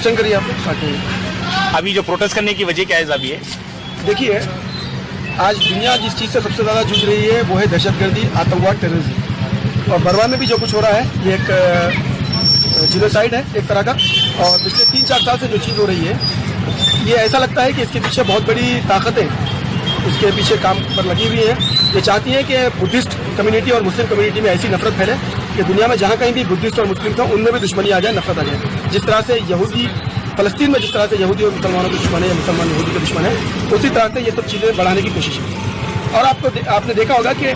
Extend करिए आप ताकि अभी जो प्रोटेस्ट करने की वजह क्या है अभी है? देखिए, आज दुनिया जिस चीज़ से सबसे ज़्यादा जूझ रही है वो है दहशतगर्दी, आतंकवाद, टेररिज्म। और बर्मा में भी जो कुछ हो रहा है ये एक जीनोसाइड है एक तरह का। और पिछले 3-4 साल से जो चीज़ हो रही है ये ऐसा लगता है कि इसके पीछे बहुत बड़ी ताकतें इसके पीछे काम पर लगी हुई हैं। ये चाहती हैं कि बुद्धिस्ट कम्युनिटी और मुस्लिम कम्युनिटी में ऐसी नफरत फैले कि दुनिया में जहाँ कहीं भी बुद्धिस्ट और मुस्लिम था उनमें भी दुश्मनी आ जाए, नफरत आ जाए। जिस तरह से यहूदी फलस्तीन में जिस तरह से यहूदी और मुसलमानों के दुश्मन है या मुसलमान यहूदी के दुश्मन है, उसी तरह से ये सब चीज़ें बढ़ाने की कोशिश है। और आपने देखा होगा कि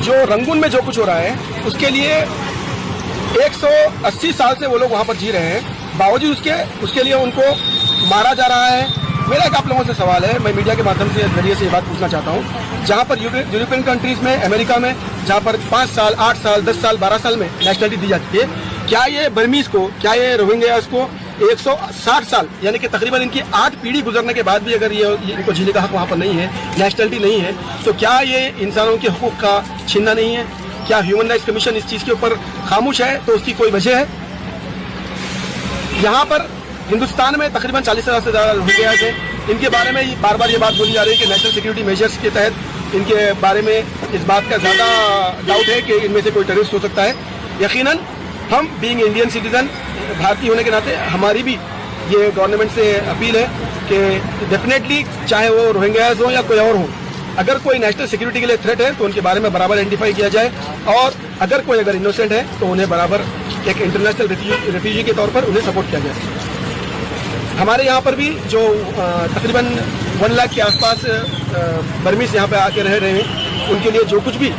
जो रंगून में जो कुछ हो रहा है उसके लिए 180 साल से वो लोग वहाँ पर जी रहे हैं, बावजूद उसके लिए उनको मारा जा रहा है। मेरा एक आप लोगों से सवाल है, मैं मीडिया के माध्यम से जरिए से ये बात पूछना चाहता हूँ, जहाँ पर यूरोपियन कंट्रीज में, अमेरिका में, जहाँ पर 5 साल, 8 साल, 10 साल, 12 साल में नेशनलिटी दी जाती है, क्या ये बर्मीज को, क्या ये रोहिंग्यास को 160 साल यानी कि तकरीबन इनकी 8 पीढ़ी गुजरने के बाद भी अगर ये इनको जीने का हक वहाँ पर नहीं है, नेशनलिटी नहीं है, तो क्या ये इंसानों के हकूक़ का छीनना नहीं है? क्या ह्यूमन राइट्स कमीशन इस चीज़ के ऊपर खामोश है? तो उसकी कोई वजह है? यहाँ पर हिंदुस्तान में तकरीबन 40,000 से ज़्यादा रोहिंग्यास हैं। इनके बारे में बार बार ये बात बोली जा रही है कि नेशनल सिक्योरिटी मेजर्स के तहत इनके बारे में इस बात का ज़्यादा डाउट है कि इनमें से कोई टेररिस्ट हो सकता है। यकीनन हम बीइंग इंडियन सिटीजन, भारतीय होने के नाते हमारी भी ये गवर्नमेंट से अपील है कि डेफिनेटली चाहे वो रोहिंग्यास हो या कोई और हो, अगर कोई नेशनल सिक्योरिटी के लिए थ्रेट है तो उनके बारे में बराबर आइडेंटिफाई किया जाए, और अगर इनोसेंट है तो उन्हें बराबर एक इंटरनेशनल रेफ्यूजी के तौर पर उन्हें सपोर्ट किया जाए। हमारे यहाँ पर भी जो तकरीबन 1 लाख के आसपास बर्मीज यहाँ पे आके रह रहे हैं, उनके लिए जो कुछ भी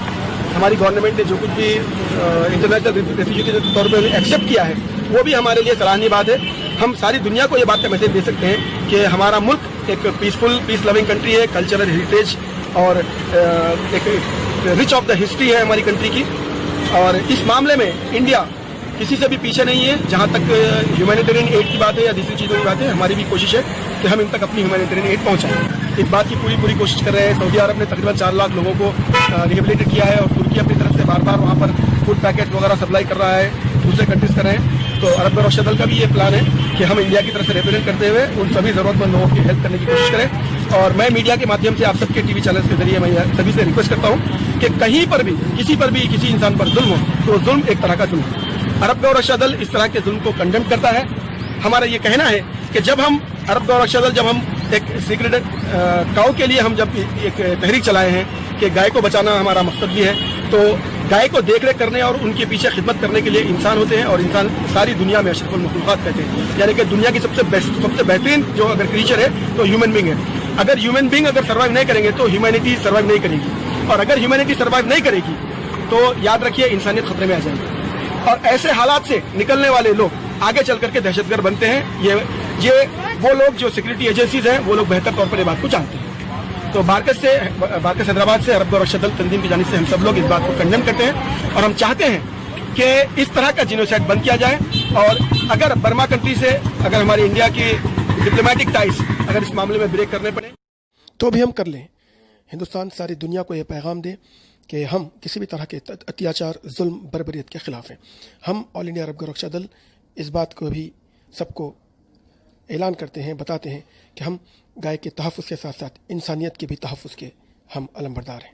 हमारी गवर्नमेंट ने जो कुछ भी इंटरनेशनल रेफ्यूजी के तौर पर एक्सेप्ट किया है वो भी हमारे लिए सराहनीय बात है। हम सारी दुनिया को ये बात का मैसेज दे सकते हैं कि हमारा मुल्क एक पीस लविंग कंट्री है, कल्चरल हेरिटेज और एक रिच ऑफ द हिस्ट्री है हमारी कंट्री की। और इस मामले में इंडिया किसी से भी पीछे नहीं है। जहाँ तक ह्यूमैनिटेरियन एड की बात है या दूसरी चीज़ों की बात है, हमारी भी कोशिश है कि हम इन तक अपनी ह्यूमैनिटेरियन एड पहुँचाएं। इस बात की पूरी कोशिश कर रहे हैं। सऊदी अरब ने तकरीबन 4 लाख लोगों को रिहेबिलिटेट किया है, और तुर्की अपनी तरफ से बार बार वहाँ पर फूड पैकेट वगैरह सप्लाई कर रहा है, दूसरे कंट्रीज कर रहे हैं। तो अरब गौरव शदल का भी ये प्लान है कि हम इंडिया की तरफ से रिप्रेजेंट करते हुए उन सभी ज़रूरतमंद लोगों की हेल्प करने की कोशिश करें। और मैं मीडिया के माध्यम से आप सबके टीवी चैनल्स के जरिए मैं सभी से रिक्वेस्ट करता हूँ कि कहीं पर भी किसी इंसान पर जुल्म हो तो जुल्म एक तरह का जुल्म है। अरब गौरव शदल इस तरह के जुल्म को कंडेम करता है। हमारा ये कहना है कि जब हम एक सीक्रेट काऊ के लिए हम जब एक तहरीक चलाए हैं कि गाय को बचाना हमारा मकसद भी है, तो गाय को देख रेख करने और उनके पीछे खिदमत करने के लिए इंसान होते हैं, और इंसान सारी दुनिया में अशरफुल मखलूक़ात कहते हैं, यानी कि दुनिया की सबसे बेहतरीन जो अगर क्रीचर है तो ह्यूमन बींग है। अगर ह्यूमन बींग अगर सर्वाइव नहीं करेंगे तो ह्यूमैनिटी सर्वाइव नहीं करेगी, और अगर ह्यूमैनिटी सर्वाइव नहीं करेगी तो याद रखिए इंसानियत खतरे में आ जाएगी। और ऐसे हालात से निकलने वाले लोग आगे चल करके दहशतगर्द बनते हैं। ये वो लोग जो सिक्योरिटी एजेंसीज हैं वो लोग बेहतर तौर पर ये बात को जानते हैं। तो बारकस हैदराबाद से अरब गौरव शदल तंजीम की जानिब से हम सब लोग इस बात को कंडेम करते हैं, और हम चाहते हैं कि इस तरह का जीनोसाइड बंद किया जाए। और अगर बर्मा कंट्री से अगर हमारी इंडिया की डिप्लोमेटिक टाइज अगर इस मामले में ब्रेक करने पड़े तो भी हम कर लें। हिंदुस्तान सारी दुनिया को यह पैगाम दे कि हम किसी भी तरह के अत्याचार, जुल्म, बर्बरियत के खिलाफ हैं। हम ऑल इंडिया अरब गौरव शदल इस बात को भी सबको ऐलान करते हैं, बताते हैं कि हम गाय के तहफ़्फ़ुज़ के साथ साथ इंसानियत के भी तहफ़्फ़ुज़ के हम अलमबरदार हैं।